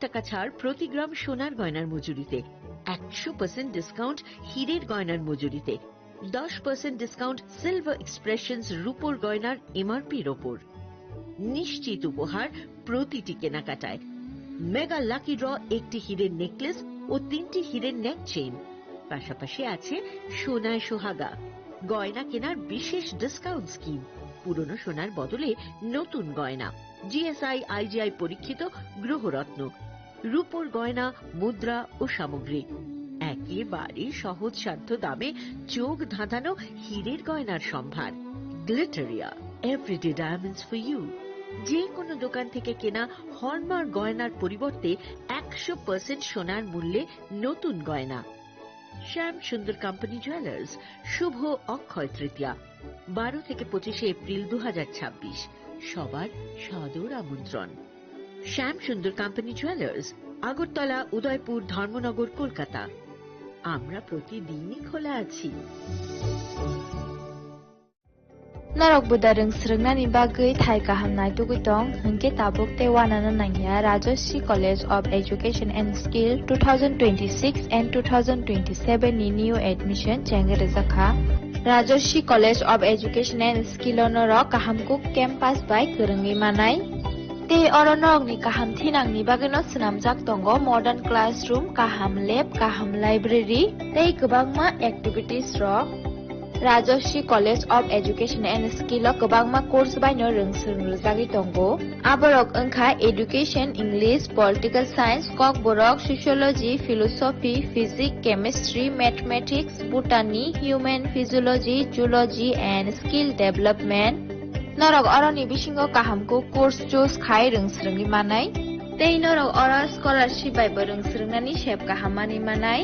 টাকা ছাড় প্রতি গ্রাম সোনার গয়নার মজুরিতে, 100% ডিসকাউন্ট হীরের গয়নার মজুরিতে, 10% ডিসকাউন্ট সিলভার এক্সপ্রেশনস রূপোর গয়নার এমআরপির ওপর। নিশ্চিত উপহার প্রতিটি কেনাকাটায়। মেগা লাকি ড্র একটি হীরের নেকলেস ও 3টি হীরের নেক চেইন। পাশাপাশি আছে সোনায় সোহাগা, গয়না কেনার বিশেষ ডিসকাউন্ট স্কিম, পুরনো সোনার বদলে নতুন গয়না, জিএসআই আইজিআই পরীক্ষিত গ্রহরত্ন, রূপোর গয়না, মুদ্রা ও সামগ্রী, একেবারে সহজসাধ্য দামে চোখ ধাঁধানো হীরের গয়নার সম্ভার। Glitteria, everyday diamonds for you. যে কোনো দোকান থেকে কেনা হলমার্ক গয়নার পরিবর্তে 100% সোনার মূল্যে নতুন গয়না। শ্যাম সুন্দর কোম্পানি জুয়েলার্স, শুভ অক্ষয় তৃতীয়া, 12 থেকে 25 এপ্রিল 2026। সবার সাদর আমন্ত্রণ। শ্যাম সুন্দর কোম্পানি জুয়েলার্স, আগরতলা, উদয়পুর, ধর্মনগর, কলকাতা। আমরা প্রতিদিনই খোলা আছি। Narok budareng srengna ni bagai thai kahamnai tugitong hingke tabuk te wanana nangya Rajoshi College of Education and Skill 2026 and 2027 ni new admission chengere zakha Rajoshi College of Education and Skill onoro kahamkuk campus by kerengi manai te oronok ni kaham thinang ni bagino snamjak tongo modern classroom, kaham lab, kaham library tei kwbangma activities rok Rajoshi College of Education and Skill o kwbangma course baino rungsung rujagi tongo. Aborok wngkha Education, English, Political Science, Kok Borok, Sociology, Philosophy, Physics, Chemistry, Mathematics, Botany, Human Physiology, Zoology and Skill Development. Norok oroni bisingo kahamko course choose khai rungsrungi manai. Tei norok oro scholarship bai bo rungsrungnani sep kahamani manai.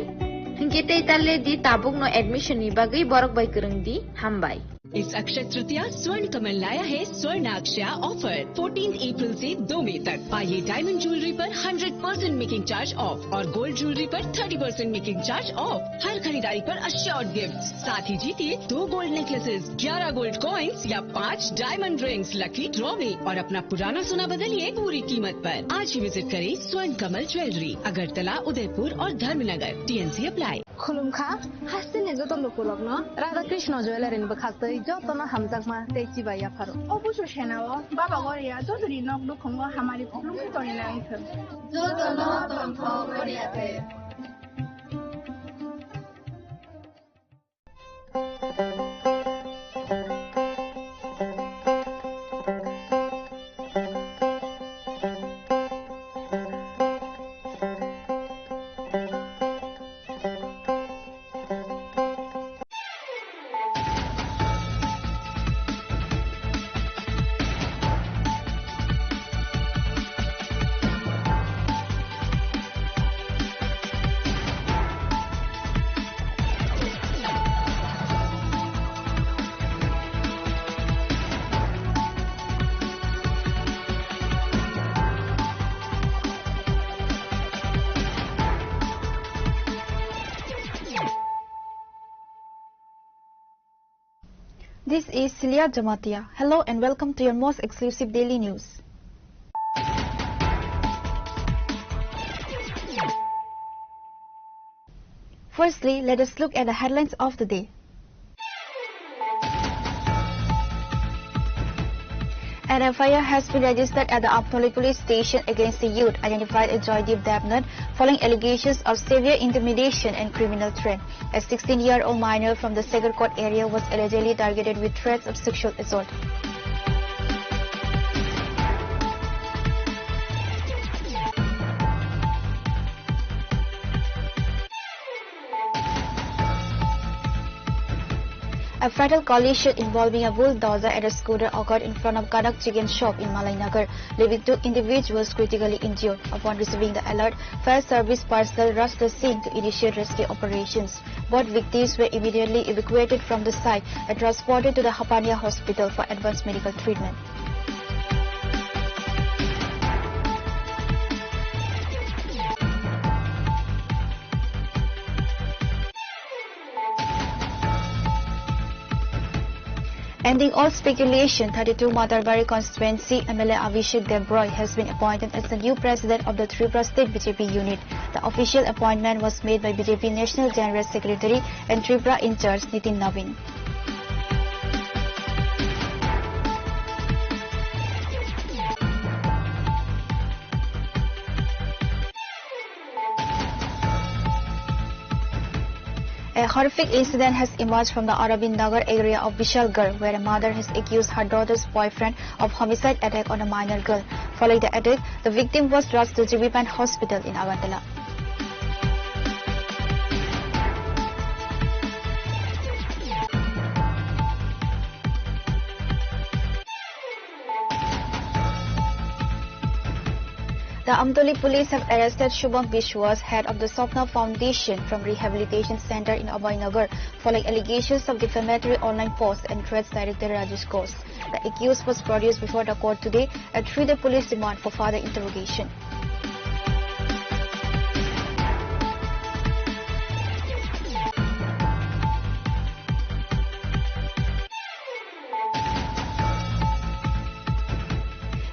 Hingke tei talle di tabuk no admission ni bagai borok bai kereng di hambai. इस अक्षय तृतीया स्वर्ण कमल लाया है स्वर्ण अक्षया offer 14 अप्रैल से 2 मई तक। पाइए diamond jewellery पर 100% making charge of और गोल्ड ज्वेलरी पर 30% मेकिंग चार्ज ऑफ। हर खरीदारी पर अश्योर्ड गिफ्ट, साथ ही जीतिए 2 गोल्ड नेकलेसेस, 11 गोल्ड कॉइन्स या 5 डायमंड रिंग्स लकी ड्रॉ में और अपना पुराना सोना बदलिए पूरी कीमत पर। आज ही विजिट करें स्वर्ण कमल ज्वेलरी, अगरतला, उदयपुर और धर्मनगर। TNC apply. खुलुमखा हासिने जतो लुकुलग्न राधा कृष्ण ज्वेलरी बखास्तै जतन हामजाकमा तेची बाया फारो অবশ্য সেনাও বাবা গরিয়া যতরি নক দুখঙ্গ হামারি খুলুমখি তরি নাইথ जतन तन्थ गरियाते This is Celia Jamatia. Hello and welcome to your most exclusive daily news. Firstly, let us look at the headlines of the day. An FIR has been registered at the Aptoli police station against the youth identified as Joydeep Devnath following allegations of severe intimidation and criminal threat. A 16-year-old minor from the Segarkot area was allegedly targeted with threats of sexual assault. A fatal collision involving a bulldozer and a scooter occurred in front of Kanak Chicken Shop in Malay Nagar, leaving 2 individuals critically injured. Upon receiving the alert, fire service personnel rushed the scene to initiate rescue operations. Both victims were immediately evacuated from the site and transported to the Hapania Hospital for advanced medical treatment. Ending all speculation, 32 Matarbari constituency MLA Abhishek Debroy has been appointed as the new president of the Tripura State BJP unit. The official appointment was made by BJP National General Secretary and Tripura in charge Nitin Navin. A horrific incident has emerged from the Aravind Nagar area of Vishalgarh, where a mother has accused her daughter's boyfriend of homicide attack on a minor girl. Following the attack, the victim was rushed to Jibipan Hospital in Agartala. The Amtoli police have arrested Shubham Bishwas, head of the Sopna Foundation from Rehabilitation Center in Abhaynagar, following allegations of defamatory online posts and threats directed Rajesh Ghosh. The accused was produced before the court today at 3-day police remand for further interrogation.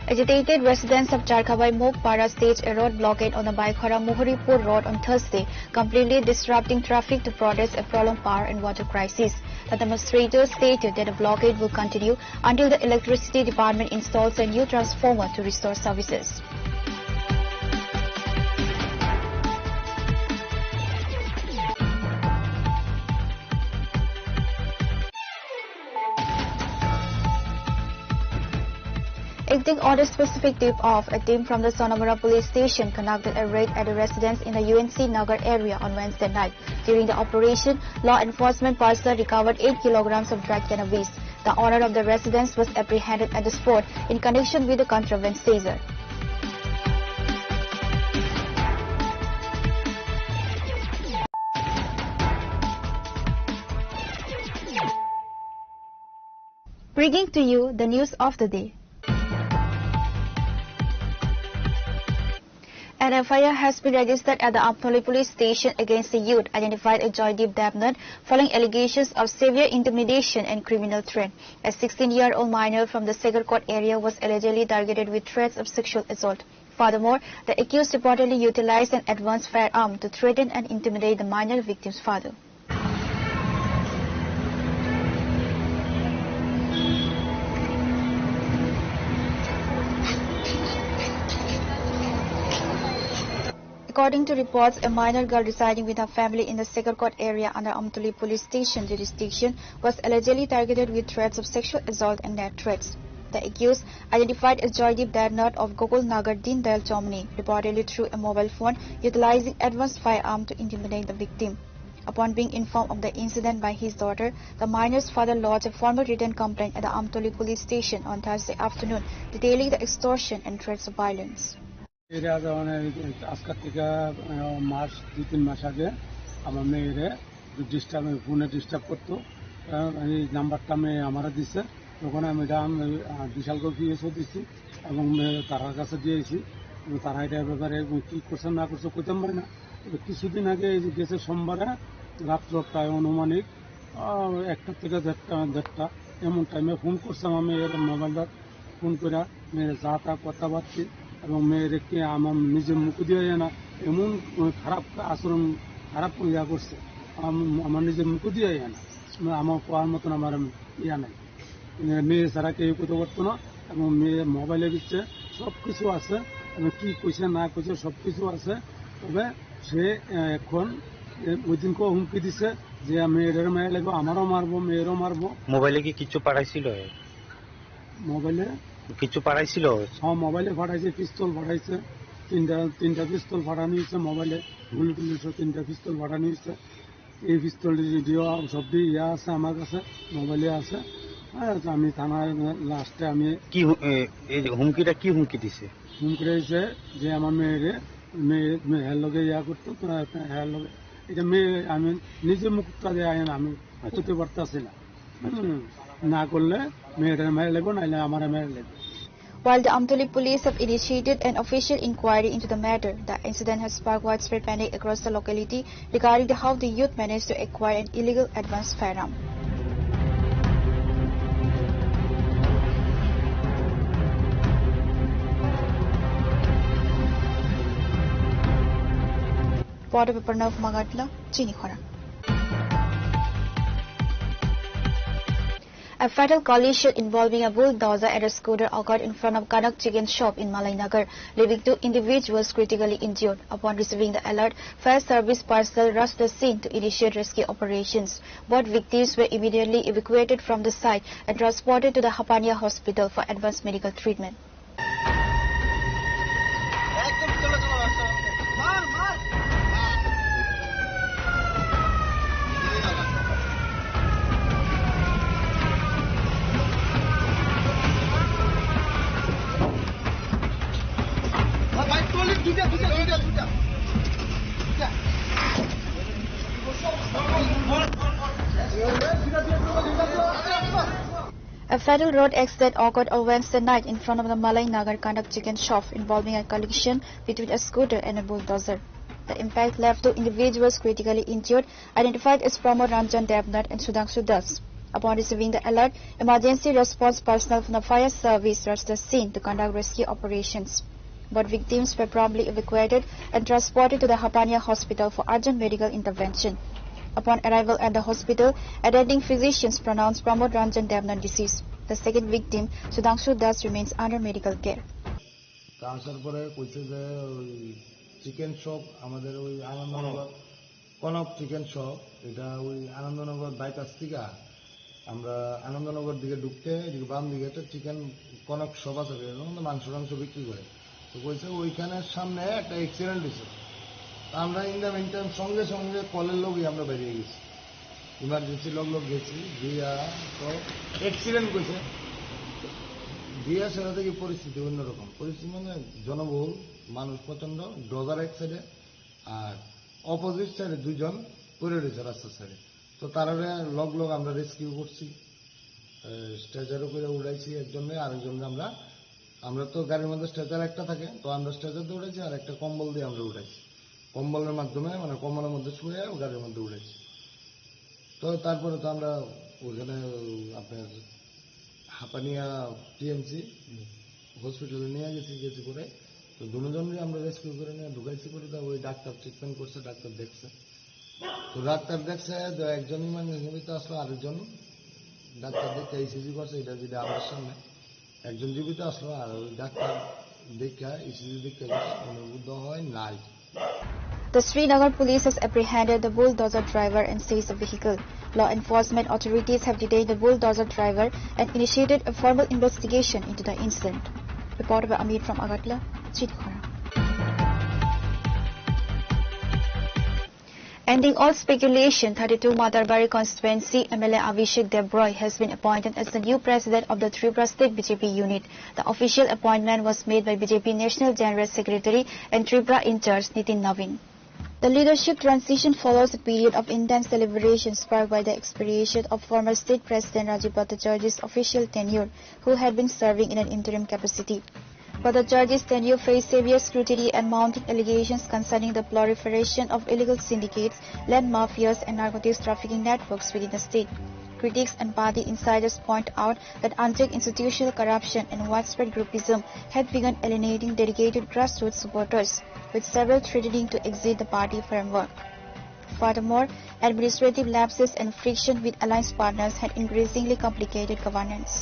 Agitated residents of Charkhabai Mokpara staged a road blockade on the Baikhara Muhuripur road on Thursday, completely disrupting traffic to protest a prolonged power and water crisis. The demonstrators stated that the blockade will continue until the electricity department installs a new transformer to restore services. Acting on a specific tip-off, a team from the Sonamura police station conducted a raid at a residence in the UNC Nagar area on Wednesday night. During the operation, law enforcement personnel recovered 8 kilograms of dried cannabis. The owner of the residence was apprehended at the spot in connection with the contraband seizure. Bringing to you the news of the day. An FIR has been registered at the Amtoli police station against the youth identified as Joydeep Devnath following allegations of severe intimidation and criminal threat. A 16-year-old minor from the Segarkot area was allegedly targeted with threats of sexual assault. Furthermore, the accused reportedly utilized an advanced firearm to threaten and intimidate the minor victim's father. According to reports, a minor girl residing with her family in the Segarkot area under Amtoli police station jurisdiction was allegedly targeted with threats of sexual assault and death threats. The accused, identified as Joydeep Devnath of Gokul Nagar Deen Dayal Chomni, reportedly threw a mobile phone utilizing advanced firearm to intimidate the victim. Upon being informed of the incident by his daughter, the minor's father lodged a formal written complaint at the Amtoli police station on Thursday afternoon, detailing the extortion and threats of violence. আজকের থেকে মাস 2-3 মাস আগে আমার মেয়েরে ফোনে disturb করতো, এই নাম্বারটা মেয়ে আমারা দিচ্ছে। তখন আমি বিশালগড় পিএসও দিচ্ছি এবং তারার কাছে দিয়েছি। তারা এটার ব্যাপারে কী করছে না করছে কইতে পারি না। কিছুদিন আগে গেছে সোমবারে রাত্র প্রায় অনুমানিক 1টা থেকে 1:30 এমন টাইমে ফোন করছে আমার মেয়ের মোবাইলটা। ফোন করে মেয়ের যা তা কথাবার্তা এবং মেয়েরকে আমার নিজের মুখ দিয়ে না এমন খারাপ আচরণ খারাপ ইয়া করছে, আমার নিজের মুখ দিয়ে না আমার পাওয়ার মতন আমার ইয়া নাই। মেয়ে ছাড়া কেউ করতে পারতো না এবং মেয়ে মোবাইলে দিচ্ছে সব কিছু আছে এবং কী কইছে না কইছে সব কিছু আছে। তবে সে এখন ওই দিনকেও হুমকি দিছে যে মেয়েদের মেয়ে লাগবে, আমারও মারবো মেয়েরও মারবো। মোবাইলে কি কিছু পাঠাইছিল? মোবাইলে কিছু পাঠাইছিল? হ্যাঁ, মোবাইলে পাঠাইছে, পিস্তল পাঠাইছে, তিনটা পিস্তল পাঠানো হয়েছে মোবাইলে, গুলি টুলি 3টা পিস্তল পাঠানো হয়েছে। এই পিস্তল ভিডিও সবই ইয়া আছে আমার কাছে, মোবাইলে আছে। আমি থানায় লাস্টে আমি কি হুমকিটা কি হুমকি দিছে? হুমকি দিয়েছে যে আমার মেয়ের লগে ইয়া করতো, তোরা হ্যাঁ লগে এটা মেয়ে আমি নিজে মুখটা দিয়ে আমি করতে পারতেছি না, না করলে মেয়েটার মেরে লাগবো, নাইলে আমার মেরে লাগবে। While the Amtoli police have initiated an official inquiry into the matter, the incident has sparked widespread panic across the locality regarding how the youth managed to acquire an illegal advanced firearm. Reporter Pranav Magatla, Chini Khora. A fatal collision involving a bulldozer and a scooter occurred in front of Kanak Chicken Shop in Malay Nagar, leaving 2 individuals critically injured. Upon receiving the alert, fire service personnel rushed the scene to initiate rescue operations. Both victims were immediately evacuated from the site and transported to the Hapania Hospital for advanced medical treatment. A fatal road accident occurred on Wednesday night in front of the Malay Nagar Kanak Chicken Shop involving a collision between a scooter and a bulldozer. The impact left 2 individuals critically injured, identified as Pramod Ranjan Devnath and Sudhanshu Das. Upon receiving the alert, emergency response personnel from the fire service rushed the scene to conduct rescue operations. Both victims were promptly evacuated and transported to the Hapania Hospital for urgent medical intervention. Upon arrival at the hospital, attending physicians pronounced Pramod Ranjan Devnath deceased. The second victim, Sudhanshu Das, remains under medical care. Chicken shop আমাদের ওই Anandanagar Kanak chicken shop এটা ওই Anandanagar bypass থেকে আমরা আনন্দনগর দিকে ঢুকতে এদিকে বাম দিকে একটা চিকেন কনক শপ আছে মাংস টাংস বিক্রি করে তো বলছে ওইখানে সামনে একটা অ্যাক্সিডেন্ট হয়েছে আমরা ইন দ্য মিন টাইম সঙ্গে সঙ্গে কলের লোকই আমরা বেরিয়ে গেছি ইমার্জেন্সি লোক গেছি দিয়া তো অ্যাক্সিডেন্ট করছে দিয়া সেটা থেকে পরিস্থিতি অন্যরকম পরিস্থিতি মানে জনবহুল মানুষ প্রচন্ড ডজার এক সাইডে আর অপোজিট সাইডে 2 জন পড়ে রয়েছে রাস্তার সাইডে তো তারা লোক আমরা রেস্কিউ করছি স্ট্রেচারও করে উড়াইছি একজনে আরেকজনকে আমরা তো গাড়ির মধ্যে স্ট্রেচার একটা থাকে তো আমরা স্ট্রেচার দিয়ে উড়াইছি আর একটা কম্বল দিয়ে আমরা উড়াইছি কম্বলের মাধ্যমে মানে কম্বলের মধ্যে শুয়ে গাড়ির মধ্যে উড়াইছি তো তারপরে তো আমরা ওখানে আপনার হাপানিয়া টিএমসি হসপিটালে নিয়ে গেছি করে তো দুজনকে আমরা রেস্কিউ করে নিয়ে ঢুকাইছি করে তো ওই ডাক্তার ট্রিটমেন্ট করছে ডাক্তার দেখছে তো একজনই মানে জীবিত আসলো আরেকজন ডাক্তার দেখে ইসিজি করছে এটা যদি আমার সামনে একজন জীবিত আসলো আর ওই ডাক্তার দেখে ইসিজি দেখে অনুভূত হয় নাই The Srinagar police has apprehended the bulldozer driver and seized the vehicle. Law enforcement authorities have detained the bulldozer driver and initiated a formal investigation into the incident. Reported by Amit from Agatla, Chitkhara. Ending all speculation, 32 Matarbari constituency MLA Avishek Debroy has been appointed as the new president of the Tripura State BJP unit. The official appointment was made by BJP National General Secretary and Tripura in charge Nitin Navin. The leadership transition follows a period of intense deliberations sparked by the expiration of former State President Rajiv Bhattacharya's official tenure, who had been serving in an interim capacity. Bhattacharya's tenure faced severe scrutiny and mounting allegations concerning the proliferation of illegal syndicates, land mafias and narcotics trafficking networks within the state. Critics and party insiders point out that unchecked institutional corruption and widespread groupism had begun alienating dedicated grassroots supporters, with several threatening to exit the party framework. Furthermore, administrative lapses and friction with alliance partners had increasingly complicated governance.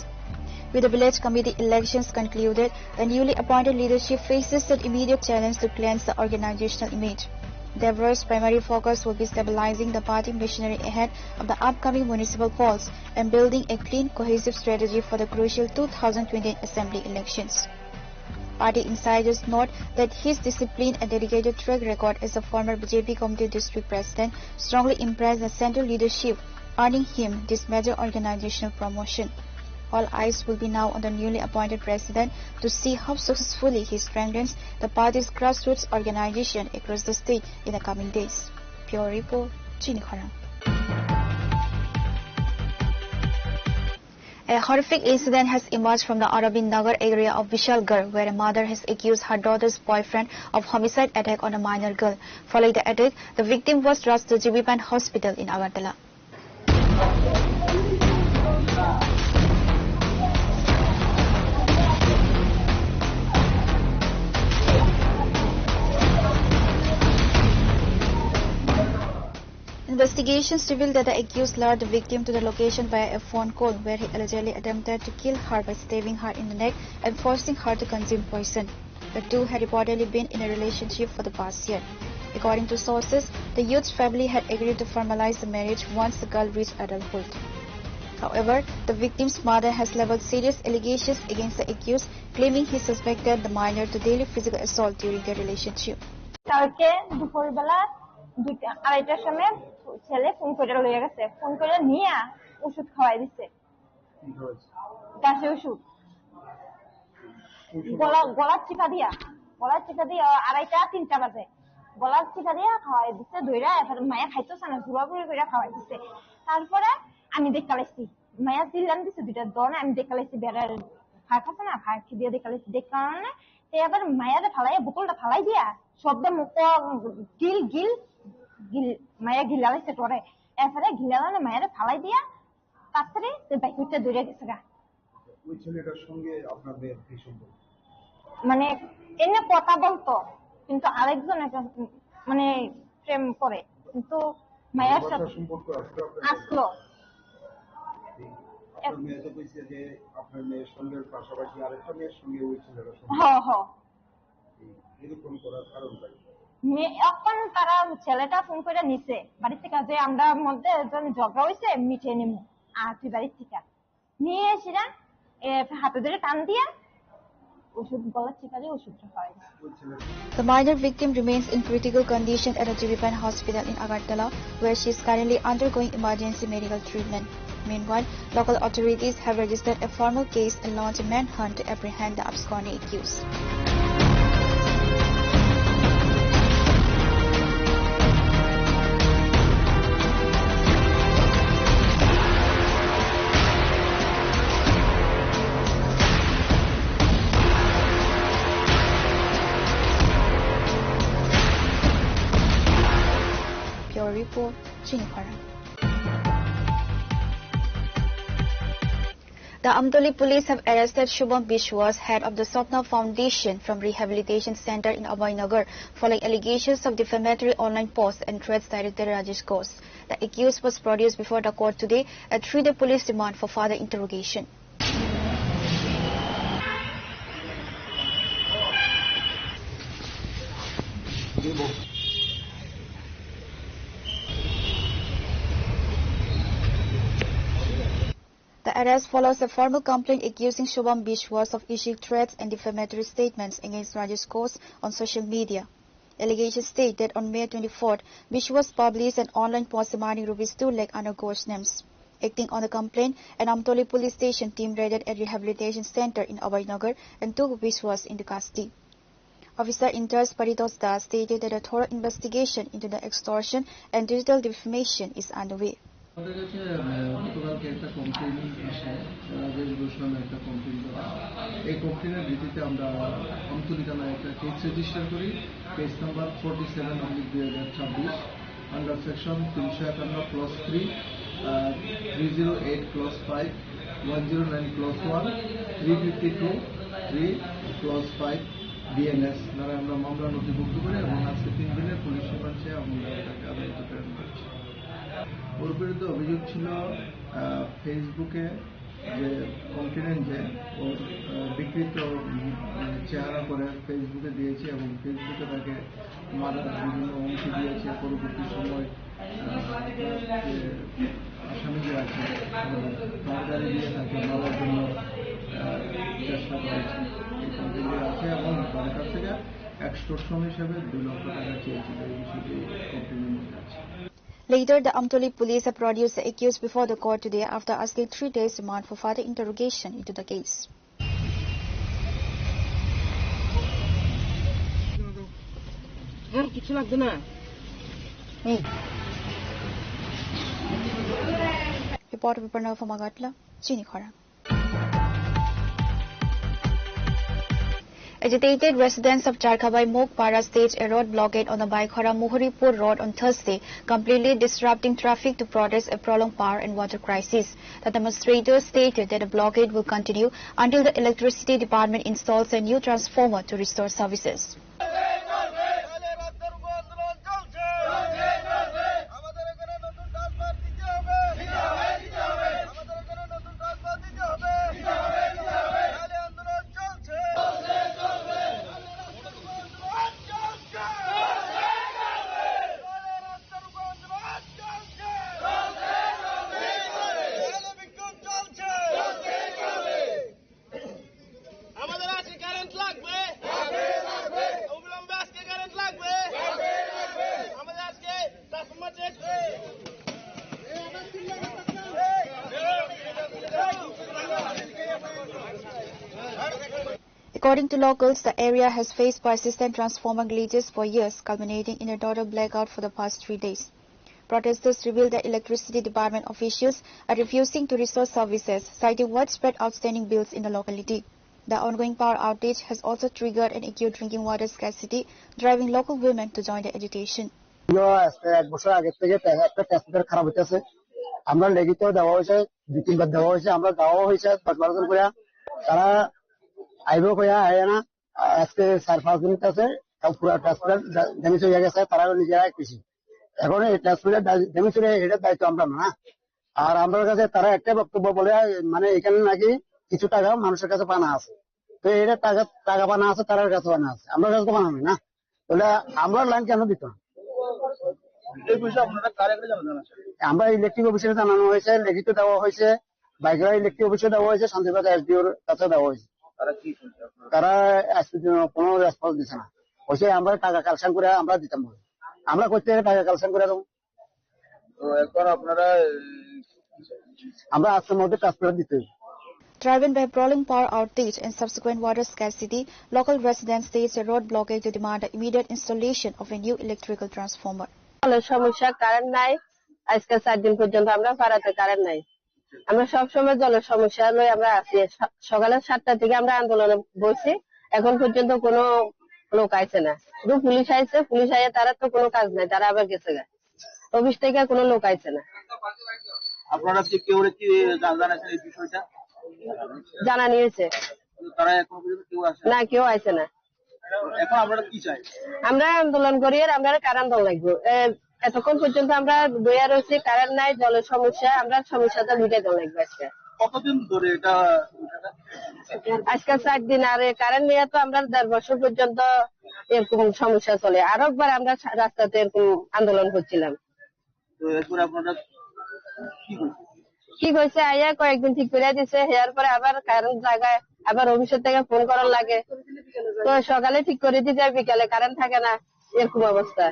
With the village committee elections concluded, the newly appointed leadership faces an immediate challenge to cleanse the organizational image. Debroy's primary focus will be stabilizing the party machinery ahead of the upcoming municipal polls and building a clean, cohesive strategy for the crucial 2028 assembly elections. Party insiders note that his disciplined and dedicated track record as a former BJP Committee district president strongly impressed the central leadership, earning him this major organizational promotion. All eyes will be now on the newly appointed president to see how successfully he strengthens the party's grassroots organization across the state in the coming days. Pure Report, Chinikhara. A horrific incident has emerged from the Aravind Nagar area of Vishalgarh, where a mother has accused her daughter's boyfriend of homicide attack on a minor girl. Following the attack, the victim was rushed to Jibipan Hospital in Agartala. Investigations revealed that the accused lured the victim to the location via a phone call where he allegedly attempted to kill her by stabbing her in the neck and forcing her to consume poison. The two had reportedly been in a relationship for the past year. According to sources, the youth's family had agreed to formalize the marriage once the girl reached adulthood. However, the victim's mother has leveled serious allegations against the accused, claiming he suspected the minor to daily physical assault during their relationship. কালকে দুপুরবেলা 2:30টার সময় ছেলে phone করে লয়ে গেছে, phone করে নিয়ে ওষুধ খাওয়াই দিছে, কাশি ওষুধ গলার চিপা দিয়া 2:30-3টা বাজে গলার চিপা দিয়া খাওয়াই দিছে, ধইরা এবার মায়া খাইতেছে না, জুবাবুরি করে খাওয়াই দিছে। তারপরে আমি দেখালাইছি, মায়া চিল্লান দিছে দুইটা দন, আমি দেখালাইছি বেড়ার ফাঁক আছে না, ফাঁক দিয়ে দেখালাইছি, দেখানো এবার মায়ারে ফালাইয়া বোতলটা ফালাই দিয়া শব্দ মুখ গিল গিল গিল মায়া গিলালাইছে তোরে, এরপরে গিলালানে মায়ারে ফালাই দিয়া তাড়াতাড়ি বাইকটা দৌড়ে গেছে গা। ওই ছেলেটার সঙ্গে আপনার মেয়ের কি সম্পর্ক? মানে এনে কথা বলতো, কিন্তু আরেকজন মানে প্রেম করে, কিন্তু মায়ের সাথে সম্পর্ক আসলো। আপনার মেয়ে তো কইছে যে আপনার মেয়ের সঙ্গে পাশাপাশি আরেকটা মেয়ের সঙ্গে ওই ছেলেটার সম্পর্ক। এরকম করার কারণটা এখন তারা ছেলেটা ফোন করে নিছে বাড়ি থেকে যে আমরা মধ্যে ঝগড়া হয়েছে মিটিয়ে নিব, আর তুই বাড়ির থেকে নিয়ে এসিরা হাতে ধরে টান দিয়ে ওষুধ গলা চিপা দিয়ে ওষুধটা খাওয়াই। The minor victim remains in critical condition at a Jiripan hospital in Agartala, where she is currently undergoing emergency medical treatment. Meanwhile, local authorities have registered a formal case and launched a manhunt to apprehend the absconding accused. Report, Chinikhara. The Amtoli police have arrested Shubham Bishwas, head of the Swapna Foundation from Rehabilitation Center in Abhaynagar, following allegations of defamatory online posts and threats directed at Rajesh Ghosh. The accused was produced before the court today at 3-day police remand for further interrogation. The arrest follows a formal complaint accusing Shubham Bishwas of issuing threats and defamatory statements against Rajesh Ghosh on social media. Allegations state that on May 24th, Bishwas published an online post demanding ₹2 lakh under Ghosh's names. Acting on the complaint, an Amtoli police station team raided a rehabilitation center in Abhaynagar and took Bishwas into custody. Officer in-charge Paritos Das stated that a thorough investigation into the extortion and digital defamation is underway. আমাদের কাছে গতকালকে একটা complain আসে, রাজেশ ঘোষ নামে একটা complain করা। এই কমপ্লেনের ভিত্তিতে আমরা আমতলী থানায় একটা কেস রেজিস্টার করি, case number 47/2026 under section 351+3, 308+5, 109+1, 352(3+5) BNS দ্বারা আমরা মামলা নথিভুক্ত করি এবং আজকে 3 দিনের পুলিশ রিমান্ডে আমরা তাকে আদালতে প্রেরণ করছি। ওর বিরুদ্ধে অভিযোগ ছিল ফেসবুকে যে কমপ্লেন্ট যে ওর বিকৃত চেহারা করে ফেসবুকে দিয়েছে এবং ফেসবুকে তাকে মারার বিভিন্ন হুমকি দিয়েছে। পরবর্তী সময় আসামিদের আছে তার গাড়ি দিয়ে তাকে মারার জন্য চেষ্টা করেছে, এই কমপ্লেন্ট আছে এবং তার কাছ থেকে এক্সটর্শন হিসেবে 2 লক্ষ টাকা চেয়েছিল। এই বিষয়টি কমপ্লেন্টের মধ্যে আছে। Later, the Amtoli police have produced the accused before the court today after asking 3 days remand for further interrogation into the case. Report of Viparna from Agartala, Chinikhara. Agitated residents of Charkhabai Mokpara staged a road blockade on the Baikhara Muhuripur road on Thursday, completely disrupting traffic to protest a prolonged power and water crisis. The demonstrators stated that the blockade will continue until the electricity department installs a new transformer to restore services. According to locals, the area has faced persistent transformer glitches for years, culminating in a total blackout for the past 3 days. Protesters revealed that electricity department officials are refusing to restore services, citing widespread outstanding bills in the locality. The ongoing power outage has also triggered an acute drinking water scarcity, driving local women to join the agitation. এক বছর আগে থেকে একটা transmitter খারাপ হইতেছে, আমরা লেগিত দেওয়া হয়েছে, 2-3 বার দেওয়া হয়েছে, আমরা দেওয়া হয়েছে 10-12 জন করে, তারা আইব কইয়া আয় না, আজকে 4-5 দিন আছে, পুরো ট্রান্সমিটার ড্যামেজ হয়ে গেছে, তারা নিজেরাই কৃষি। এখন এই ট্রান্সমিটার ড্যামেজ হয়ে এটার দায়িত্ব আমরা না। আর আমাদের কাছে তারা একটা বক্তব্য বলে, মানে এখানে নাকি কিছু টাকা মানুষের কাছে পানা আছে, তো এটা টাকা পানা আছে, তার কাছে পানা আছে, আমরা কাছে তো পানা নেই না, তাহলে আমরা লাইন কেন দিত না? আমরা ইলেকট্রিক অফিসে জানানো হয়েছে, লিখিত দেওয়া হয়েছে, বাইকরা ইলেকট্রিক অফিসে দেওয়া হয়েছে, শান্তিবাদ এসডিওর কাছে দেওয়া হয়েছে, তারা কোনো রেসপন্স দিচ্ছে না। হয়েছে আমরা টাকা কালেকশন করে আমরা দিতাম, আমরা করতে টাকা কালেকশন করে দেবো, আমরা আজকের মধ্যে ট্রান্সফার দিতে হবে। Driven by prolonged power outage and subsequent water scarcity, local residents staged a road blockade to demand the immediate installation of a new electrical transformer. সমস্যা কারেন্ট নাই, আজকে 4 দিন পর্যন্ত আমরা পাড়াতে কারেন্ট নাই। আমরা সব সময় জলের সমস্যা লই আমরা আছি, সকালে 7টা থেকে আমরা আন্দোলনে বসছি, এখন পর্যন্ত কোনো লোক আইছে না, শুধু পুলিশ আইছে, পুলিশ আইয়ে তারা তো কোনো কাজ নাই, তারা আবার গেছে গা, অফিস থেকে কোনো লোক আইছে না। আপনারা কি কেউ কি জানাচ্ছেন এই বিষয়টা? জানা নিয়েছে, তারা এখন পর্যন্ত কেউ আসে না, কেউ আইছে না। এখন আমরা কি চাই? আমরা আন্দোলন করি আর আমরা কারেন্ট দল লাগবো, এতক্ষণ পর্যন্ত আমরা বইয়া রয়েছি, কারেন্ট নাই, জলের সমস্যা, আমরা সমস্যাটা মিটাই দল লাগবে। আজকে কতদিন ধরে এটা? আজকে 4 দিন, আর কারেন্ট নিয়ে তো আমরা 1.5 বছর পর্যন্ত এরকম সমস্যা চলে, আরো একবার আমরা রাস্তাতে এরকম আন্দোলন করছিলাম। তো এরপর আপনারা কি হয়েছে, আইয়া কয়েকদিন ঠিক করে দিছে, এর পরে আবার কারেন্ট জায়গায় আবার অফিসের থেকে ফোন করার লাগে, তো সকালে ঠিক করে দিতে বিকালে কারেন্ট থাকে না, এরকম অবস্থা।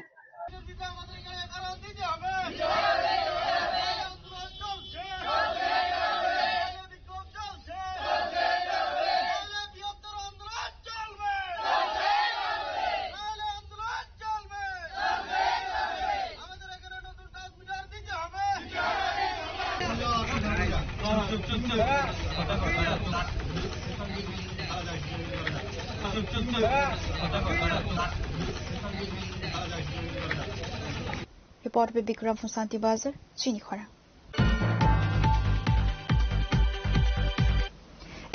Report by Bikram from Santi Bazar, Chinikhara.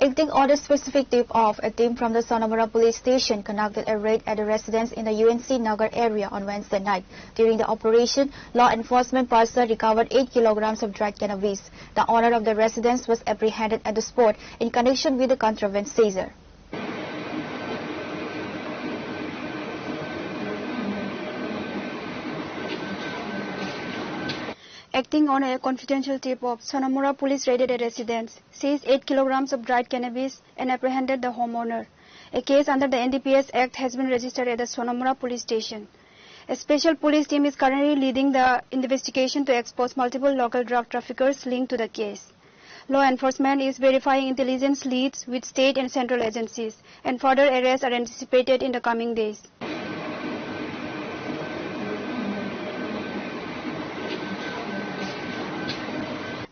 Acting on a specific tip-off, a team from the Sonamura police station conducted a raid at a residence in the UNC Nagar area on Wednesday night. During the operation, law enforcement personnel recovered 8 kilograms of dried cannabis. The owner of the residence was apprehended at the spot in connection with the contraband seizure. Acting on a confidential tip-off, Sonamura police raided a residence, seized 8 kilograms of dried cannabis and apprehended the homeowner. A case under the NDPS Act has been registered at the Sonamura police station. A special police team is currently leading the investigation to expose multiple local drug traffickers linked to the case. Law enforcement is verifying intelligence leads with state and central agencies, and further arrests are anticipated in the coming days.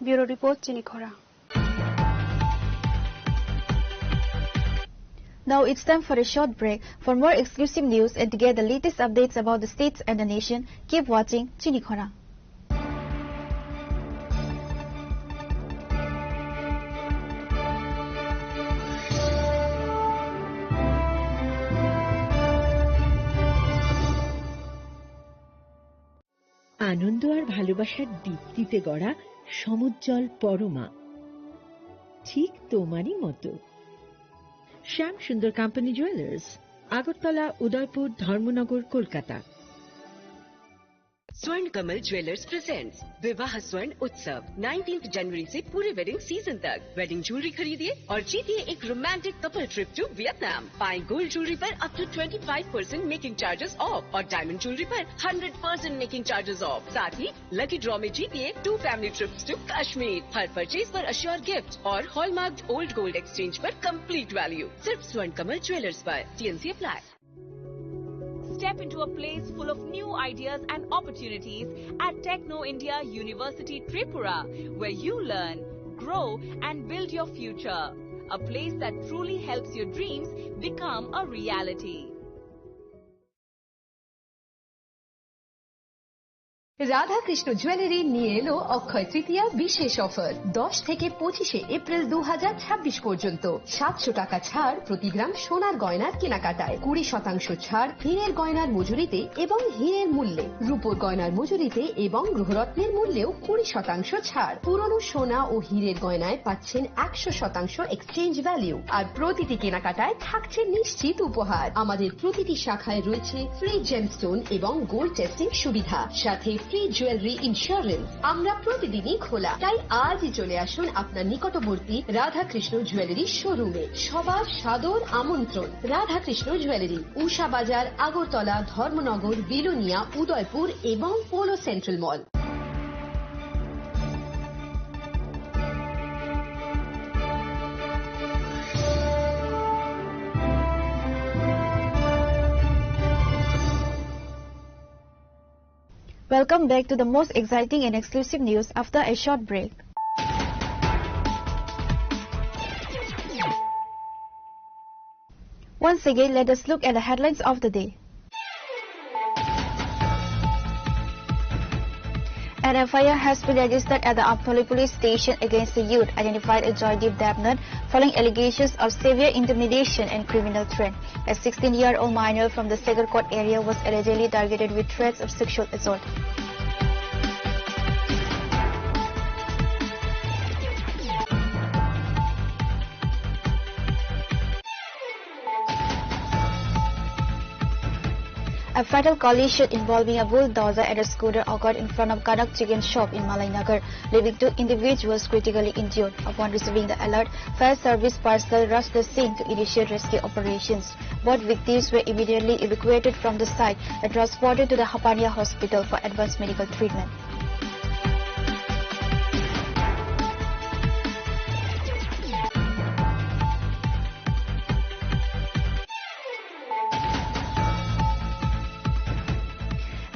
Bureau Report, Chinikhara. Now it's time for a short break. For more exclusive news and to get the latest updates about the states and the nation, keep watching Chinikhara. আনন্দ আর ভালোবাসার দীপ্তিতে গড়া সমুজ্জ্বল পরমা, ঠিক তোমারই মতো। শ্যাম সুন্দর company jewellers, Agartala, Udaipur, Dharmanagar, Kolkata. स्वर्ण Kamal jewellers presents विवाह स्वर्ण उत्सव 19 जनवरी से पूरे वेडिंग सीजन तक। वेडिंग ज्वेलरी खरीदिए और जीतिए एक romantic couple trip to Vietnam. पाएं गोल्ड ज्वेलरी पर up to 25% making charges off और डायमंड ज्वेलरी पर 100% मेकिंग चार्जेस ऑफ। साथ ही लकी ड्रॉ में जीतिए 2 फैमिली ट्रिप्स टू कश्मीर। हर परचेज पर अश्योर गिफ्ट और हॉलमार्क ओल्ड गोल्ड एक्सचेंज पर कंप्लीट वैल्यू। सिर्फ स्वर्ण कमल ज्वेलर्स पर। TNC अप्लाई। Step into a place full of new ideas and opportunities at Techno India University Tripura, where you learn, grow and build your future. A place that truly helps your dreams become a reality. Radhakrishna jewellery নিয়ে এলো অক্ষয় তৃতীয়া বিশেষ offer 10 থেকে 25 April 2026 পর্যন্ত 700 টাকা ছাড় প্রতি গ্রাম সোনার গয়নার কেনাকাটায়, 20% ছাড় হীরের গয়নার মজুরিতে এবং হীরের মূল্যে, রূপোর গয়নার মজুরিতে এবং গ্রহরত্নের মূল্যেও 20% ছাড়। পুরনো সোনা ও হীরের গয়নায় পাচ্ছেন 100% এক্সচেঞ্জ ভ্যালু আর প্রতিটি কেনাকাটায় থাকছে নিশ্চিত উপহার। আমাদের প্রতিটি শাখায় রয়েছে ফ্রি জেমস্টোন এবং গোল্ড টেস্টিং সুবিধা, সাথে ফ্রি জুয়েলারি ইন্স্যুরেন্স। আমরা প্রতিদিনই খোলা, তাই আজই চলে আসুন আপনার নিকটবর্তী রাধাকৃষ্ণ জুয়েলারি শোরুমে। সবার সাদর আমন্ত্রণ। রাধাকৃষ্ণ জুয়েলারি, উষা বাজার, আগরতলা, ধর্মনগর, বিলোনিয়া, উদয়পুর এবং polo central mall. Welcome back to the most exciting and exclusive news after a short break. Once again, let us look at the headlines of the day. An FIR has been registered at the Amtoli police station against the youth identified as Joydeep Devnath following allegations of severe intimidation and criminal threat. A 16-year-old minor from the Segarkot area was allegedly targeted with threats of sexual assault. A fatal collision involving a bulldozer and a scooter occurred in front of Kanak Chicken Shop in Malainagar, leaving 2 individuals critically injured. Upon receiving the alert, fire service personnel rushed the scene to initiate rescue operations. Both victims were immediately evacuated from the site and transported to the Hapania Hospital for advanced medical treatment.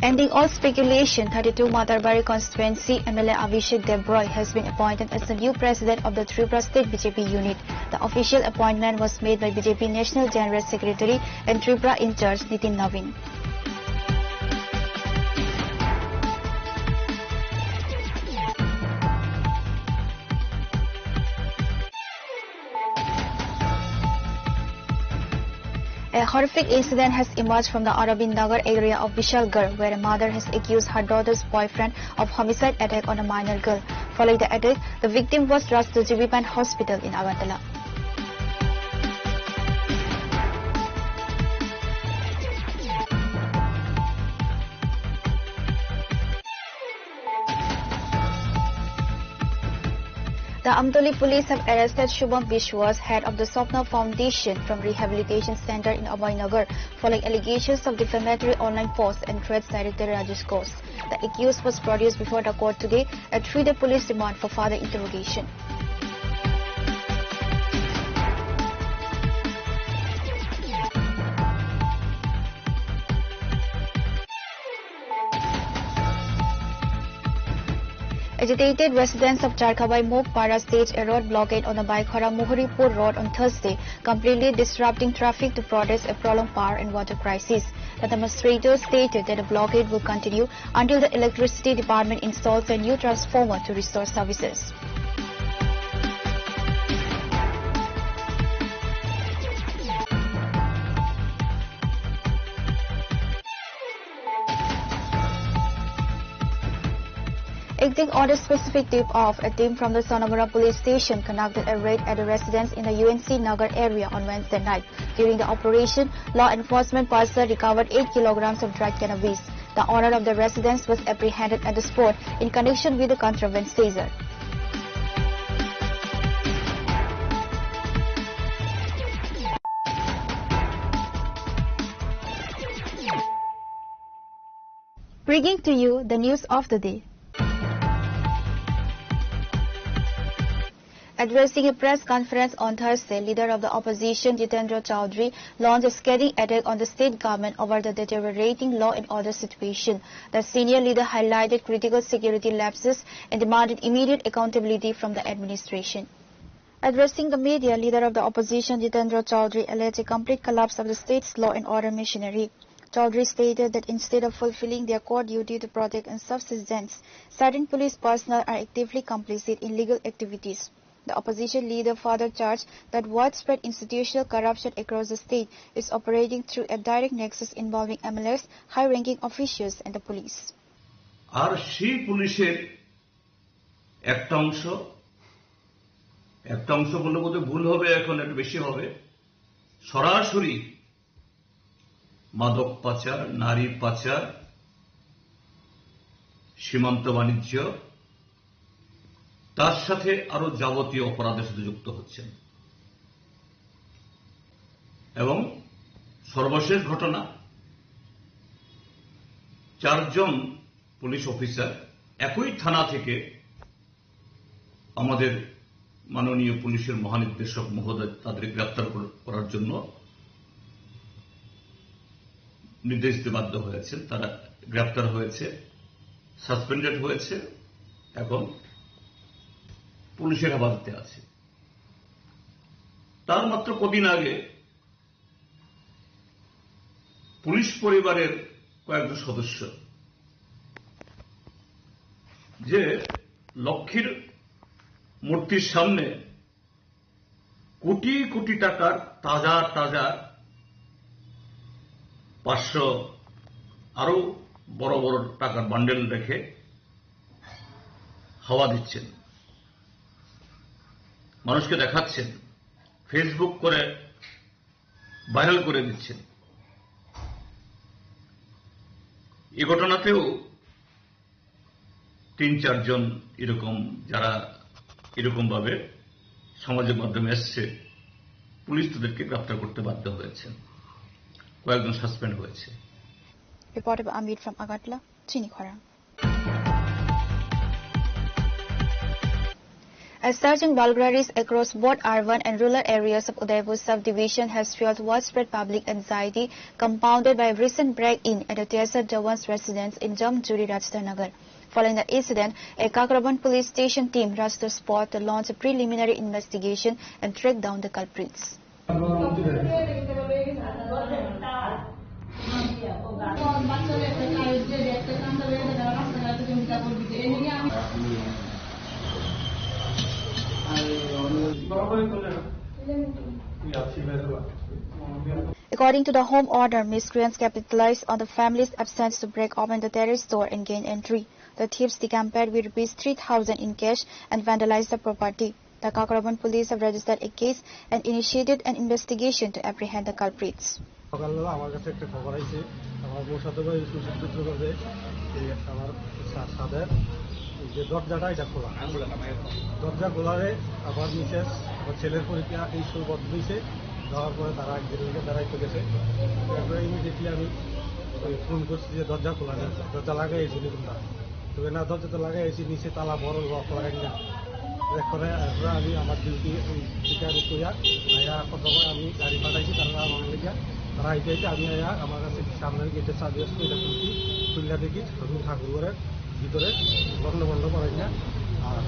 Ending all speculation, 32 Matarbari constituency MLA Abhishek Debroy has been appointed as the new president of the Tripura State BJP unit. The official appointment was made by BJP National General Secretary and Tripura in charge Nitin Navin. A horrific incident has emerged from the Aravind Nagar area of Vishalgarh, where a mother has accused her daughter's boyfriend of homicide attack on a minor girl. Following the attack, the victim was rushed to Jibipan Hospital in Agartala. The Amtoli police have arrested Shubham Bishwas, head of the Swapna Foundation from Rehabilitation Center in Abhaynagar, following allegations of defamatory online posts and threats directed at Rajesh Ghosh. The accused was produced before the court today at 3-day police remand for further interrogation. Agitated residents of Charkhabai Mokpara staged a road blockade on the Baikhara Muhuripur road on Thursday, completely disrupting traffic to protest a prolonged power and water crisis. The demonstrators stated that the blockade will continue until the electricity department installs a new transformer to restore services. Acting on a specific tip-off, a team from the Sonamura police station conducted a raid at a residence in the UNC Nagar area on Wednesday night. During the operation, law enforcement personnel recovered 8 kilograms of dried cannabis. The owner of the residence was apprehended at the spot in connection with the contraband seizure. Bringing to you the news of the day. Addressing a press conference on Thursday, leader of the opposition Jitendra Chowdhury launched a scathing attack on the state government over the deteriorating law and order situation. The senior leader highlighted critical security lapses and demanded immediate accountability from the administration. Addressing the media, leader of the opposition Jitendra Chowdhury alleged a complete collapse of the state's law and order machinery. Chowdhury stated that instead of fulfilling their core duty to protect and subsistence, certain police personnel are actively complicit in legal activities. The opposition leader further charged that widespread institutional corruption across the state is operating through a direct nexus involving MLAs, high-ranking officials and the police. আর সেই পুলিশের একটা অংশ বললে বোধহয় ভুল হবে, এখন একটু বেশি হবে, সরাসরি মাদক পাচার, নারী পাচার, সীমান্ত বাণিজ্য, তার সাথে আরো যাবতীয় অপরাধের সাথে যুক্ত হচ্ছেন। এবং সর্বশেষ ঘটনা, 4 জন পুলিশ অফিসার একই থানা থেকে আমাদের মাননীয় পুলিশের মহানির্দেশক মহোদয় তাদের গ্রেপ্তার করার জন্য নির্দেশ দিতে বাধ্য হয়েছেন। তারা গ্রেপ্তার হয়েছে, সাসপেন্ডেড হয়েছে, এখন পুলিশের হেফাজতে আছে। তার মাত্র কদিন আগে পুলিশ পরিবারের কয়েকজন সদস্য যে লক্ষ্মীর মূর্তির সামনে কোটি কোটি টাকার তাজা তাজা 500 আরো বড় বড় টাকার বান্ডেল রেখে হাওয়া দিচ্ছেন, মানুষকে দেখাচ্ছেন, ফেসবুক করে ভাইরাল করে দিচ্ছেন। এই ঘটনাতেও 3-4 জন এরকম যারা এরকম ভাবে সমাজের মাধ্যমে এসছে, পুলিশ তাদেরকে গ্রেফতার করতে বাধ্য হয়েছে, কয়েকজন সাসপেন্ড হয়েছে। Report by Amir from Agatla, Chinikhara. A surge in burglaries across both urban and rural areas of Udaipur subdivision has fueled widespread public anxiety, compounded by a recent break-in at the Tehsil Jawan's residence in Jamjuri, Rajdhanagar. Following the incident, a Kakraban police station team rushed the spot to launch a preliminary investigation and track down the culprits. According to the home order, miscreants capitalized on the family's absence to break open the terrace door and gain entry. The thieves decamped with ₹3,000 in cash and vandalized the property. The Kakraban police have registered a case and initiated an investigation to apprehend the culprits. সকালবেলা আমার কাছে একটা খবর আছে, আমার Mossad ভাই সূত্র করে আমার সাদের যে দরজাটা এটা খোলা, দরজা খোলারে আমার মিসেস আমার ছেলের পরীক্ষা এই স্কুল বন্ধ হয়েছে, যাওয়ার পরে তারা একদিকে দাঁড়াইতে গেছে। তারপরে ইমিডিয়েটলি আমি ফোন করছি যে দরজা খোলা নেই, দরজা লাগাইছি তোমরা, তবে না দরজা তো লাগাইছি, নিচে তালা বড় লক লাগাই না। এরপরে আমি আমার ডিউটি আমি কইয়া আয়া প্রথমে আমি গাড়ি পাঠাইছি, তারা আমার লেগে তারা আইতে আমি আয়া আমার কাছে সামনের গেটে চাবি আসতো, এটা খুলছি, খুললা দেখি ঠাকুরের ভিতরে বন্ধ করাই না। আর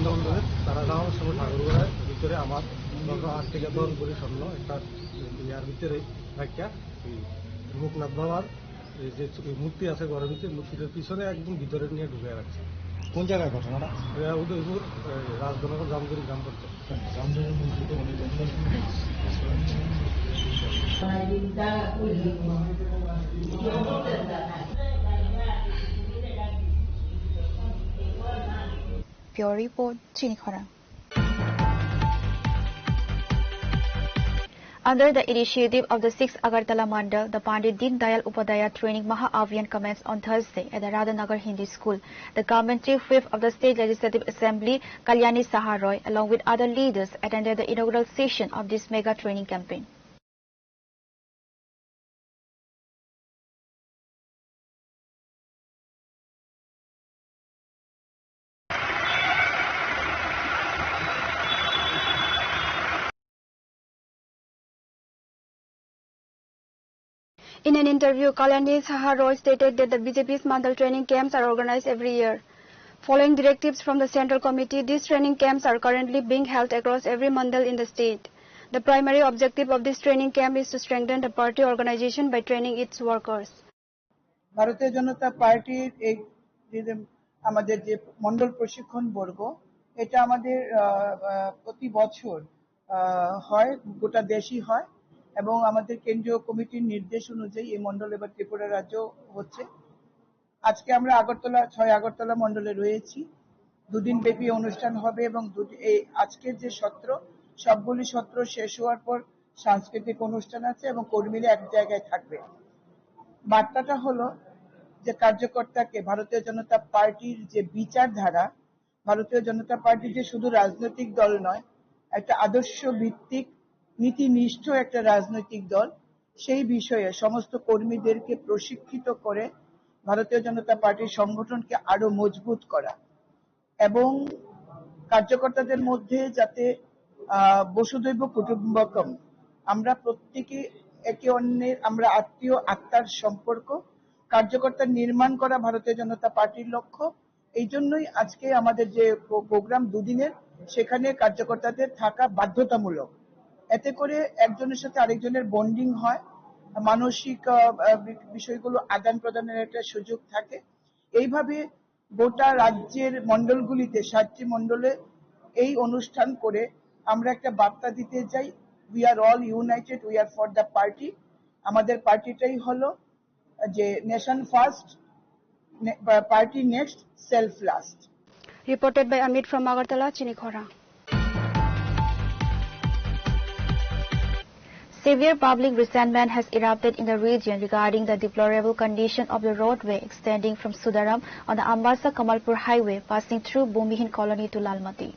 বন্ধ তারা যাওয়ার সময় ঠাকুরের ভিতরে আমার 8 থেকে 10 ভরি স্বর্ণ একটা ইয়ার ভিতরে একটা মুখনাথ বাবার যে মূর্তি আছে ঘরের ভিতরে, মূর্তিটার পিছনে একদম ভিতরে নিয়ে ঢুকে রাখছে। কোন জায়গায় ঘটনাটা? উদয়পুর রাজনগর জামজুরি গ্রাম panchayat. Pure Report, Chinikhara. Under the initiative of the 6th Agartala Mandal, the Pandit Deen Dayal Upadhyaya Training Maha Abhiyan commenced on Thursday at the Radhanagar Hindi School. The Governmentary Whip of the State Legislative Assembly, Kalyani Saha Roy, along with other leaders, attended the inaugural session of this mega training campaign. In an interview, Kalyani Saha Roy stated that the BJP's Mandal training camps are organized every year. Following directives from the Central Committee, these training camps are currently being held across every Mandal in the state. The primary objective of this training camp is to strengthen the party organization by training its workers. ভারতীয় জনতা পার্টির এই যে আমাদের যে মন্ডল প্রশিক্ষণ বর্গ এটা আমাদের প্রতি বছর হয়, গোটা দেশই হয় এবং আমাদের কেন্দ্রীয় কমিটির নির্দেশ অনুযায়ী এই মন্ডল এবার ত্রিপুরা রাজ্য হচ্ছে। আজকে আমরা আগরতলা 6 আগরতলা মন্ডলে রয়েছি। দুদিন ব্যাপী অনুষ্ঠান হবে এবং এই আজকের যে সত্র সবগুলি সত্র শেষ হওয়ার পর সাংস্কৃতিক অনুষ্ঠান আছে এবং কর্মীরা এক জায়গায় থাকবে। বার্তাটা হলো যে কার্যকর্তাকে ভারতীয় জনতা পার্টির যে বিচারধারা, ভারতীয় জনতা পার্টি যে শুধু রাজনৈতিক দল নয়, একটা আদর্শ ভিত্তিক নীতিনিষ্ঠ একটা রাজনৈতিক দল, সেই বিষয়ে সমস্ত কর্মীদেরকে প্রশিক্ষিত করে ভারতীয় জনতা পার্টির সংগঠনকে আরো মজবুত করা এবং কার্যকর্তাদের মধ্যে যাতে বসুধৈব কুটুম্বকম, আমরা প্রত্যেকে একে অন্যের আমরা আত্মীয় আত্মার সম্পর্ক কার্যকর্তা নির্মাণ করা ভারতীয় জনতা পার্টির লক্ষ্য। এই জন্যই আজকে আমাদের যে প্রোগ্রাম দুদিনের, সেখানে কার্যকর্তাদের থাকা বাধ্যতামূলক। এতে করে একজনের সাথে আরেকজনের বন্ডিং হয়, মানসিক বিষয়গুলো আদান প্রদানের একটা সুযোগ থাকে। এইভাবে গোটা রাজ্যের মন্ডলগুলিতে 7টি মন্ডলে এই অনুষ্ঠান করে আমরা একটা বার্তা দিতে চাই, we are all United, we are for the party. আমাদের পার্টিটাই হলো যে nation first, party next, self last. Reported by Amit from Agartala, Chinikhora. Severe public resentment has erupted in the region regarding the deplorable condition of the roadway extending from Sudaram on the Ambasa-Kamalpur highway passing through Bhumihin colony to Lalmati.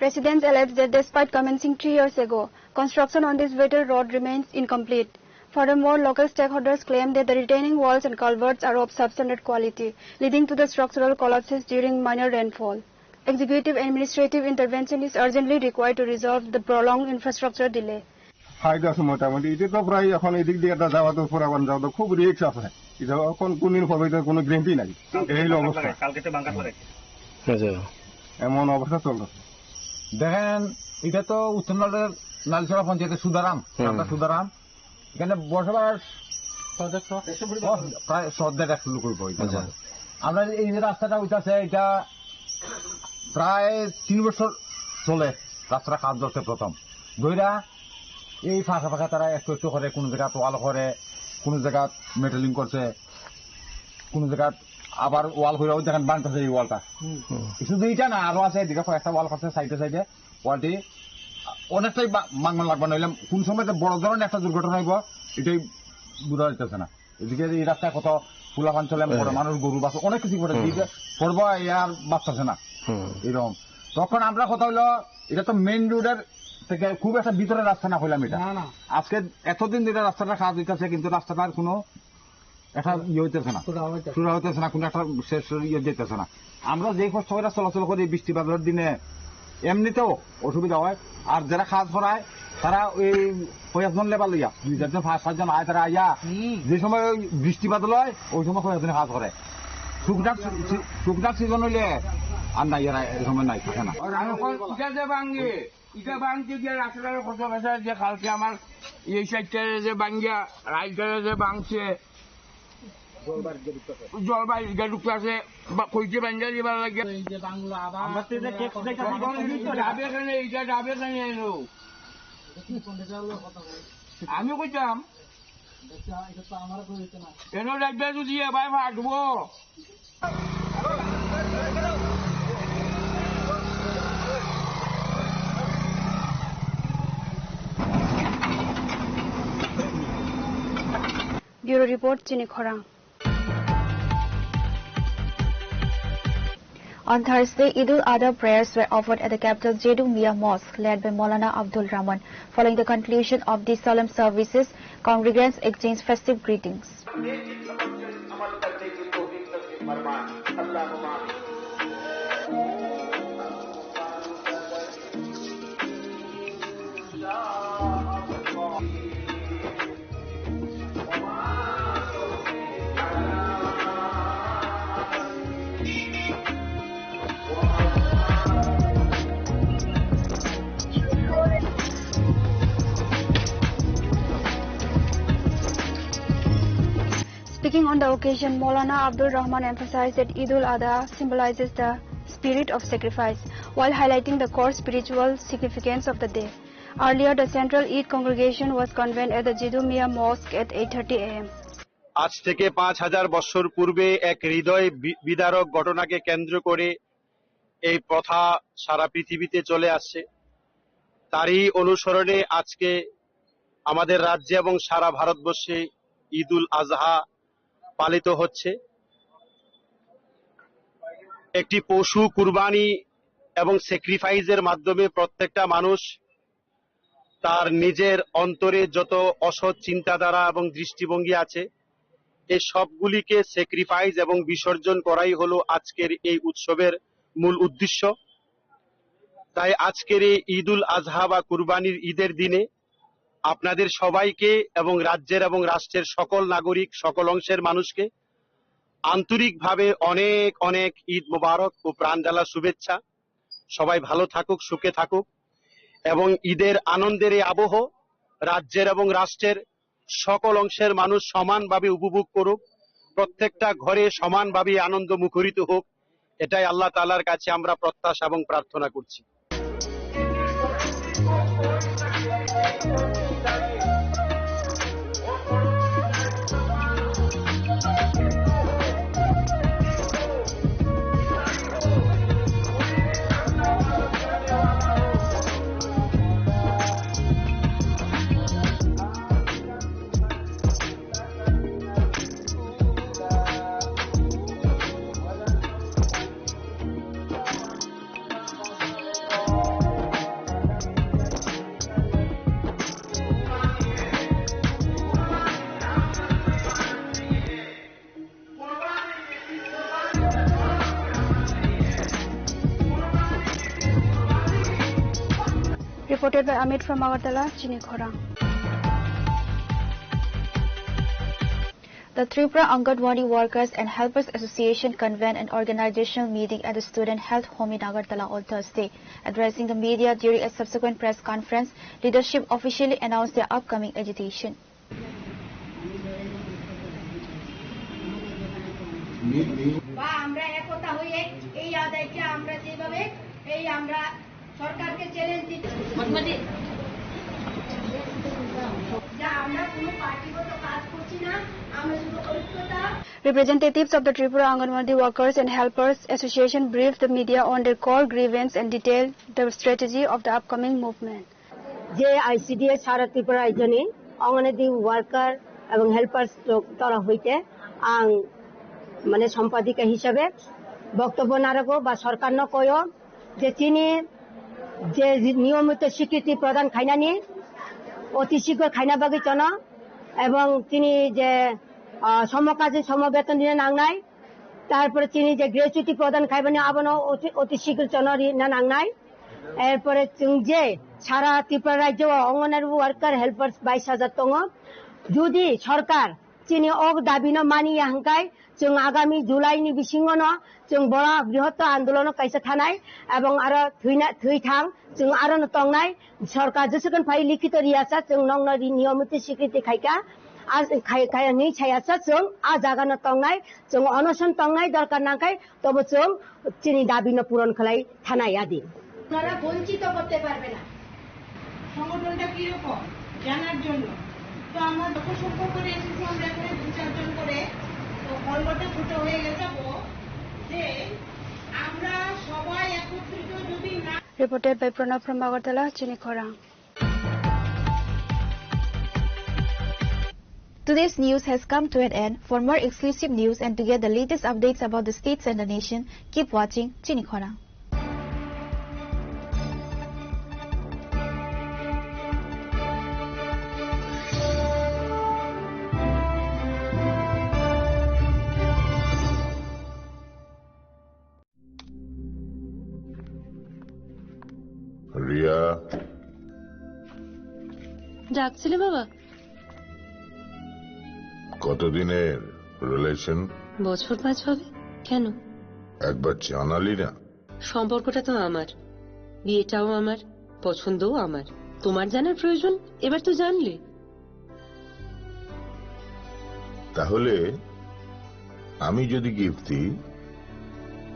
Residents allege that despite commencing 3 years ago, construction on this vital road remains incomplete. Furthermore, local stakeholders claim that the retaining walls and culverts are of substandard quality, leading to the structural collapses during minor rainfall. Executive and administrative intervention is urgently required to resolve the prolonged infrastructure delay. ফায়দা আছে মোটামুটি, এটা তো প্রায় এখন এদিক দিয়ে যাওয়া তো পুরাবান যাওয়া তো খুব রিস্ক আছে। এটা এখন কোনদিন হবে কোনো গ্যারান্টি নাই। এই অবস্থা এমন অবস্থা চলছে। দেখেন, এটা তো উত্তরনগরের নালছড়া পঞ্চায়েতের সুদারাম, সুদারাম এখানে বসবাস প্রায় 1.5 লোক হইব। আমরা এই যে রাস্তাটা উঠেছে, এটা প্রায় 3 বছর চলে রাস্তাটা কাজ ধরছে। প্রথম ধৈরা এই ফাঁকা ফাঁকা তারা একটু একটু করে, কোন জায়গা ওয়াল করে, কোন জায়গা মেটালিং করছে, কোন জায়গা আবার ওয়াল করে ওই দেখেন বানতেছে। এই ওয়ালটা শুধু এইটা না, আরো আছে এদিকে কয়েকটা ওয়াল করছে সাইডে সাইডে। ওয়ালটি অনেকটাই মাংমান লাগবে, নইলে কোন সময় বড় ধরনের একটা দুর্ঘটনা হইব এটাই বোঝা যাইতেছে না। এদিকে এই রাস্তায় কত ফুলাফান চলে, বড় মানুষ, গরু বাস অনেক কিছু করে পড়বো, আর বাঁচতেছে না এরকম। তখন আমরা কথা হইলো, এটা তো মেইন রোডের থেকে খুব একটা ভিতরে রাস্তা না হইলাম। এটা আজকে এতদিন ধরে রাস্তাটা কাজ হইতেছে, কিন্তু রাস্তাটার কোনো একটা ইয়ে হইতেছে না, শুরু হইতেছে না, কোনো একটা শেষ ইয়ে যেতেছে না। আমরা যে কষ্ট করে চলাচল করি বৃষ্টি বাদলের দিনে এমনিতেও অসুবিধা হয়। আর যারা কাজ করায় তারা ওই কয়েকজন লেবার লইয়া 2-4জন 5-7জন আয়, তারা আইয়া যে সময় বৃষ্টি বাদল হয় ওই সময় কয়েকজনে কাজ করে। শুকনার সিজন হইলে আর নাই, এরা এই সময় নাই, থাকে না। ইটা ভাঙছে যে রাস্তাটার কত বেসা, যে কালকে আমার এই সাইডটারে যে ভাঙ্গিয়া রাইটারে যে ভাঙছে, জলবায়ু ঢুকতে আছে কইতে ভাঙ্গা দিবার লাগে। ডাবে কেন এইটা, ডাবে কেন এলো? আমি কইতাম কেন রাখবে যদি এবার ফাটবো Bureau Report, Chini Khorang. On Thursday, Eid-ul-Adha prayers were offered at the capital's Jedu Mia Mosque, led by Maulana Abdul Rahman. Following the conclusion of these solemn services, congregants exchanged festive greetings. Speaking on the occasion, Maulana Abdul Rahman emphasized that Eid-ul-Adha symbolizes the spirit of sacrifice, while highlighting the core spiritual significance of the day. Earlier, the Central Eid congregation was convened at the Jedu Mia Mosque at 8:30 a.m. আজ থেকে 5000 বছর পূর্বে এক হৃদয় বিদারক ঘটনাকে কেন্দ্র করে এই প্রথা সারা পৃথিবীতে চলে আসছে। তারই অনুসরণে আজকে আমাদের রাজ্যে এবং সারা ভারতবর্ষে ঈদুল আজহা পালিত হচ্ছে। একটি পশু কুরবানি এবং স্যাক্রিফাইসের মাধ্যমে প্রত্যেকটা মানুষ তার নিজের অন্তরে যত অসৎ চিন্তাধারা এবং দৃষ্টিভঙ্গি আছে এই সবগুলিকে স্যাক্রিফাইস এবং বিসর্জন করাই হলো আজকের এই উৎসবের মূল উদ্দেশ্য। তাই আজকের এই ঈদুল আজহা বা কুরবানির ঈদের দিনে আপনাদের সবাইকে এবং রাজ্যের এবং রাষ্ট্রের সকল নাগরিক সকল অংশের মানুষকে আন্তরিকভাবে অনেক অনেক ঈদ মোবারক ও প্রাণঢালা শুভেচ্ছা। সবাই ভালো থাকুক, সুখে থাকুক এবং ঈদের আনন্দের এই আবহ রাজ্যের এবং রাষ্ট্রের সকল অংশের মানুষ সমানভাবে উপভোগ করুক, প্রত্যেকটা ঘরে সমানভাবে আনন্দ মুখরিত হোক, এটাই আল্লাহ তাআলার কাছে আমরা প্রত্যাশা এবং প্রার্থনা করছি। Reported by Amit from Agartala, Chini Khorang. The Tripura Anganwadi Workers and Helpers Association convened an organizational meeting at the Student Health Home in Agartala on Thursday. Addressing the media during a subsequent press conference, leadership officially announced their upcoming agitation. সরকারকে challenge দিতে আমরা কোনো পার্টিগত কাজ করছি না, আমরা শুধু ঐক্যতা। Representatives of the Tripura Anganwadi Workers and Helpers Association briefed the media on their core grievance and detailed the strategy of the upcoming movement. যে আইসিডিএস সারা ত্রিপুরা আয়োজনে অঙ্গনওয়াড়ি ওয়ার্কার এবং হেল্পার্স তরফ হইতে আং মানে সম্পাদিকা হিসাবে বক্তব্য না রাখো বা সরকার ন কয় যে তিনি যে নিয়মিত স্বীকৃতি প্রদান খাইনানি অতি শীঘ্র খাইনা বাগি চন এবং তিনি যে সমকাজে সমবেতন দিনে নাংনাই তারপরে তিনি যে গ্র্যাচুইটি প্রদান খাইবানি আবানো অতি শীঘ্র চন না নাংনাই এরপরে যে সারা ত্রিপুরা রাজ্য অঙ্গনওয়াড়ি ওয়ার্কার হেল্পার্স 22,000 দङ যদি সরকার তিনি অগ দাবি ন মানি হাঙ্কাই जों आगामी जुलाइनि बिसिङावनो जों बड़ा बृहत आन्दोलन कायसा थानाय एवं आरो थैथां जों आरो तंनाय सरकार जेसेकन फाइ लिखित रियासा जों नंगनो नियमित स्वीकृति खायका आज खाय नि छायासा जों आ जागानो तंनाय जों अनशन तंनाय दरकार नांखाय तब जों चिनि दाबिनो पूरण खालाय थानाय आदि আপনারা বঞ্চিত করতে পারবে না। সংগঠনটা কি রকম জানার জন্য তো আমরা যত সংখ্যক করে এসেছি আমরা এখানে 2-4 জন করে, তো হলটা ছোট হয়ে গেছে যে আমরা সবাই একত্রিত যদি না। Reported by Pranav from Agartala, Chinikhora. Today's news has come to an end. For more exclusive news and to get the latest updates about the states and the nation, keep watching Chinikhora. Riya, ডাকছিলে বাবা? কতদিনের relation? বছর 5 হবে। কেন? একবার জানালি না? সম্পর্কটা তো আমার, বিয়েটাও আমার, পছন্দও আমার। তোমার জানার প্রয়োজন? এবার তো জানলে। তাহলে আমি যদি গিফট দিই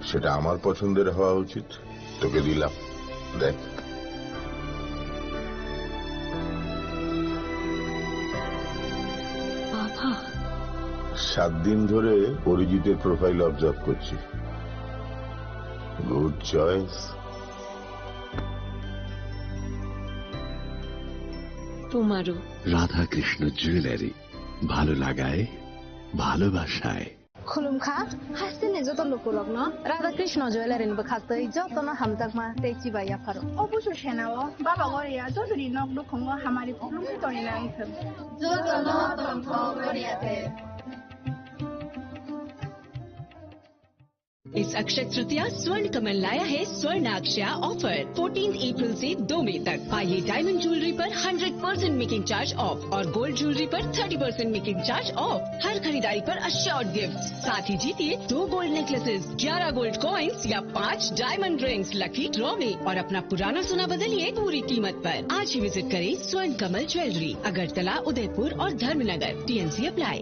সেটা আমার পছন্দের হওয়া উচিত। তোকে দিলাম, দেখ। বাবা, 7 দিন ধরে অরিজিতের প্রোফাইল অবজার্ভ করছি। Good choice. তোমারও। রাধাকৃষ্ণ জুয়েলারি, ভালো লাগায় ভালোবাসায়। खुलुमखा हासिने जत लोकलग्न राधाकृष्ण ज्वेलारी निबो खास्तै जतन हामताकमा तेची बाया फारो অবশ্য সেনাও বাবা গরিয়া যদি নক দুখঙ্গ হামারি খুলুমে তরি না ইথম जतन तन्थ गरियाते। इस अक्षय तृतीया स्वर्ण कमल लाया है स्वर्णाक्षया ऑफर। 14 अप्रैल से 2 मई तक पाइए डायमंड ज्वेलरी पर 100% मेकिंग चार्ज ऑफ और गोल्ड ज्वेलरी पर 30% मेकिंग चार्ज ऑफ। हर खरीदारी पर अश्योर्ड गिफ्ट, साथ ही जीतिए 2 गोल्ड नेकलेसेस, 11 गोल्ड कॉइन्स या 5 डायमंड रिंग्स लकी ड्रॉ में और अपना पुराना सोना बदलिए पूरी कीमत पर। आज ही विजिट करें स्वर्ण कमल ज्वेलरी, अगरतला, उदयपुर और धर्मनगर। TNC apply.